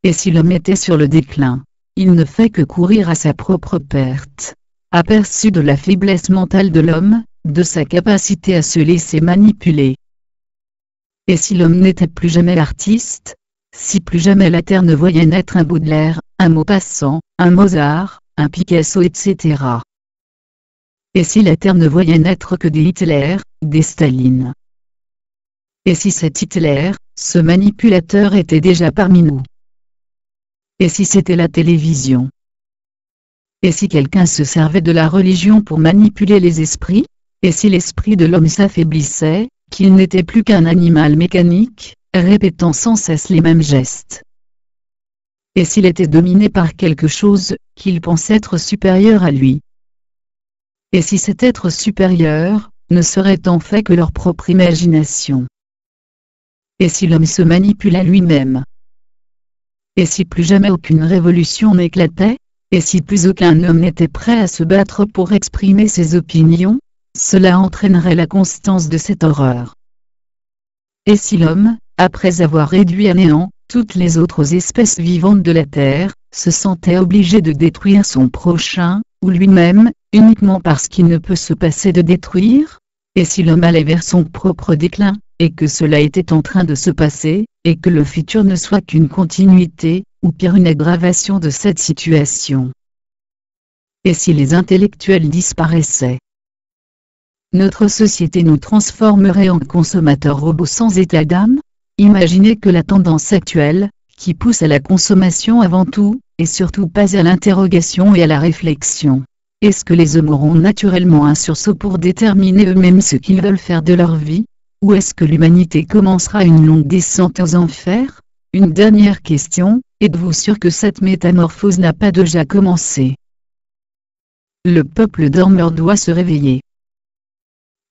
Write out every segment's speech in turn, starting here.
Et si l'homme était sur le déclin, il ne fait que courir à sa propre perte. Aperçu de la faiblesse mentale de l'homme, de sa capacité à se laisser manipuler. Et si l'homme n'était plus jamais artiste, si plus jamais la Terre ne voyait naître un Baudelaire, un Maupassant, un Mozart, un Picasso, etc. Et si la Terre ne voyait naître que des Hitler, des Staline. Et si cet Hitler, ce manipulateur était déjà parmi nous. Et si c'était la télévision? Et si quelqu'un se servait de la religion pour manipuler les esprits? Et si l'esprit de l'homme s'affaiblissait, qu'il n'était plus qu'un animal mécanique, répétant sans cesse les mêmes gestes? Et s'il était dominé par quelque chose, qu'il pense être supérieur à lui? Et si cet être supérieur, ne serait en fait que leur propre imagination? Et si l'homme se manipule à lui-même? Et si plus jamais aucune révolution n'éclatait? Et si plus aucun homme n'était prêt à se battre pour exprimer ses opinions? Cela entraînerait la constance de cette horreur. Et si l'homme, après avoir réduit à néant toutes les autres espèces vivantes de la Terre, se sentait obligé de détruire son prochain, ou lui-même, uniquement parce qu'il ne peut se passer de détruire? Et si l'homme allait vers son propre déclin, et que cela était en train de se passer, et que le futur ne soit qu'une continuité, ou pire une aggravation de cette situation? Et si les intellectuels disparaissaient? Notre société nous transformerait en consommateurs robots sans état d'âme? Imaginez que la tendance actuelle, qui pousse à la consommation avant tout, et surtout pas à l'interrogation et à la réflexion. Est-ce que les hommes auront naturellement un sursaut pour déterminer eux-mêmes ce qu'ils veulent faire de leur vie? Ou est-ce que l'humanité commencera une longue descente aux enfers? Une dernière question, êtes-vous sûr que cette métamorphose n'a pas déjà commencé? Le peuple dormeur doit se réveiller.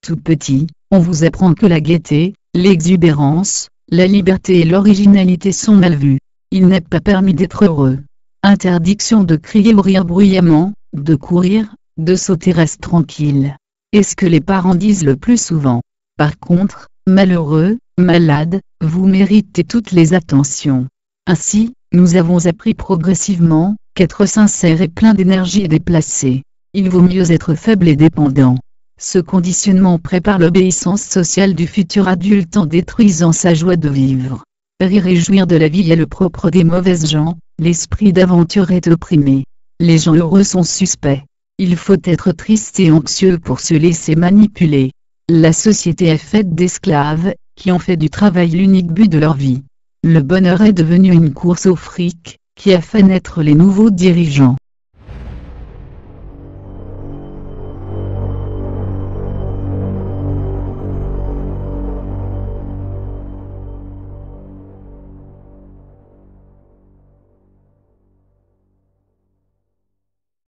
Tout petit, on vous apprend que la gaieté, l'exubérance, la liberté et l'originalité sont mal vues. Il n'est pas permis d'être heureux. Interdiction de crier ou rire bruyamment, de courir, de sauter, reste tranquille. Est-ce que les parents disent le plus souvent? Par contre, malheureux, malade, vous méritez toutes les attentions. Ainsi, nous avons appris progressivement qu'être sincère et plein d'énergie est déplacé. Il vaut mieux être faible et dépendant. Ce conditionnement prépare l'obéissance sociale du futur adulte en détruisant sa joie de vivre. Rire et jouir de la vie est le propre des mauvaises gens, l'esprit d'aventure est opprimé. Les gens heureux sont suspects. Il faut être triste et anxieux pour se laisser manipuler. La société est faite d'esclaves, qui ont fait du travail l'unique but de leur vie. Le bonheur est devenu une course au fric, qui a fait naître les nouveaux dirigeants.